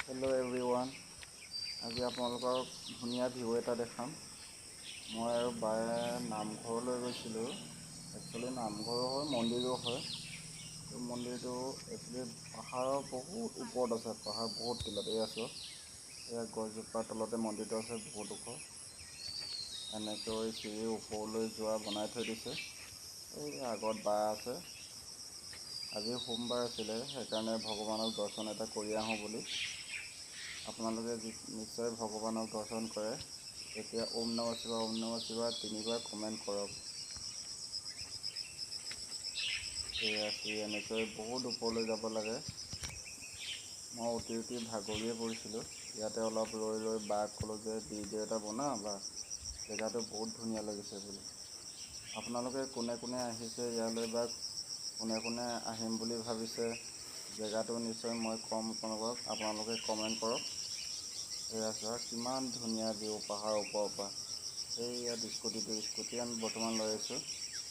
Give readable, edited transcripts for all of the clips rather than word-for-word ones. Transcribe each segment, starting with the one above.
Hello' everyone, আজি আপোনালোকক ধুনীয়া ভিউ এটা দেখাম। মই আৰু বায়ে নামঘৰলৈ গৈছিলোঁ। একচুৱেলি নামঘৰো হয়, মন্দিৰো হয়। এই মন্দিৰটো একচুৱেলি পাহাৰৰ বহুত ওপৰত আছে, পাহাৰ বহুত তলতেই আছোঁ। এয়া গছজোপাৰ তলতে মন্দিৰটো আছে, বহুত ওখ। এনেকৈ চিৰি ওপৰলৈ যোৱা বনাই থৈ দিছে। এই আগত বা আছে। আজি সোমবাৰ আছিলে, সেইকাৰণে ভগৱানক দৰ্শন এটা কৰি আহোঁ বুলি। আপোনালোকে নিশ্চয় ভগৱানক দৰ্শন কৰে, তেতিয়া ওম নমঃ শিৱায়, ওম নমঃ শিৱায় 3বাৰ কমেণ্ট কৰক। এয়া এনেকৈ বহুত ওপৰলৈ যাব লাগে। মই উঠি ভাগৰিয়ে পৰিছিলোঁ। ইয়াতে অলপ ৰৈ বাক ক'লোঁ যে ভিডিঅ' এটা বনাওঁ বা, জেগাটো বহুত ধুনীয়া লাগিছে বুলি। আপোনালোকে কোনে কোনে আহিছে ইয়ালৈ বা কোনে কোনে আহিম বুলি ভাবিছে, জেগাটো নিশ্চয় মই ক'ম আপোনালোকে কমেণ্ট কৰক। এয়া চোৱা কিমান ধুনীয়া ভিউ পাহাৰৰ ওপৰৰ পৰা। এইয়াত স্কুটি আমি বৰ্তমান লৈ আছোঁ।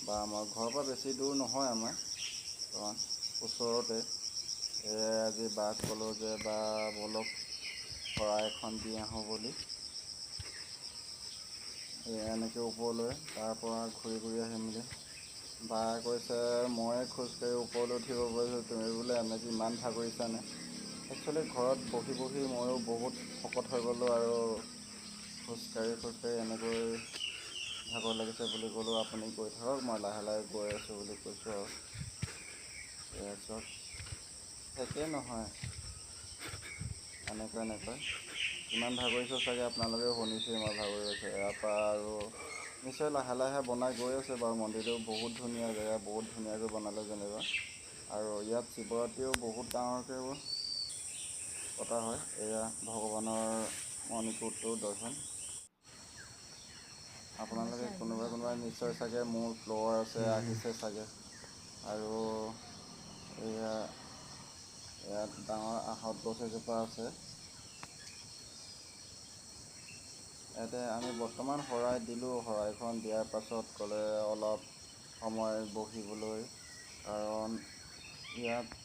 বা আমাৰ ঘৰৰ পৰা বেছি দূৰ নহয় আমাৰ, বৰ্তমান ওচৰতে। আজি বাক ক'লোঁ যে বা ব'লক শৰাই এখন দি আহোঁ বুলি। এনেকৈ ওপৰলৈ, তাৰপৰা ঘূৰি আহিম বুলি। বায়ে কৈছে ময়ে খোজকাঢ়ি ওপৰলৈ উঠিব পাৰিছোঁ, তুমি বোলে এনেকৈ ইমান ভাগৰিছানে। একচুৱেলি ঘৰত বহি বহি ময়ো বহুত শকত হৈ গ'লোঁ, আৰু খোজকাঢ়ি এনেকৈ ভাগৰ লাগিছে বুলি ক'লোঁ। আপুনি গৈ থাকক, মই লাহে লাহে গৈ আছোঁ বুলি কৈছোঁ আৰু। এয়া চাওক, একে নহয় এনেকৈ কিমান ভাগৰিছোঁ চাগে আপোনালোকেও শুনিছে মই ভাগৰি গৈছোঁ। ইয়াৰ পৰা আৰু নিশ্চয় লাহে লাহে বনাই গৈ আছে বাৰু। মন্দিৰটো বহুত ধুনীয়া জেগা, বহুত ধুনীয়াকৈ বনালে যেনিবা। আৰু ইয়াত শিৱৰাত্ৰিও বহুত ডাঙৰকৈ পতা হয়। এয়া ভগৱানৰ মণিকূটটো দৰ্শন। আপোনালোকে কোনোবাই নিশ্চয় চাগে মোৰ ফ্ল'ৱাৰ আছে, আহিছে চাগে। আৰু ইয়াত ডাঙৰ আহঁত গছ এজোপা আছে। ইয়াতে আমি বৰ্তমান শৰাই দিলোঁ। শৰাইখন দিয়াৰ পাছত ক'লে অলপ সময় বহিবলৈ, কাৰণ ইয়াত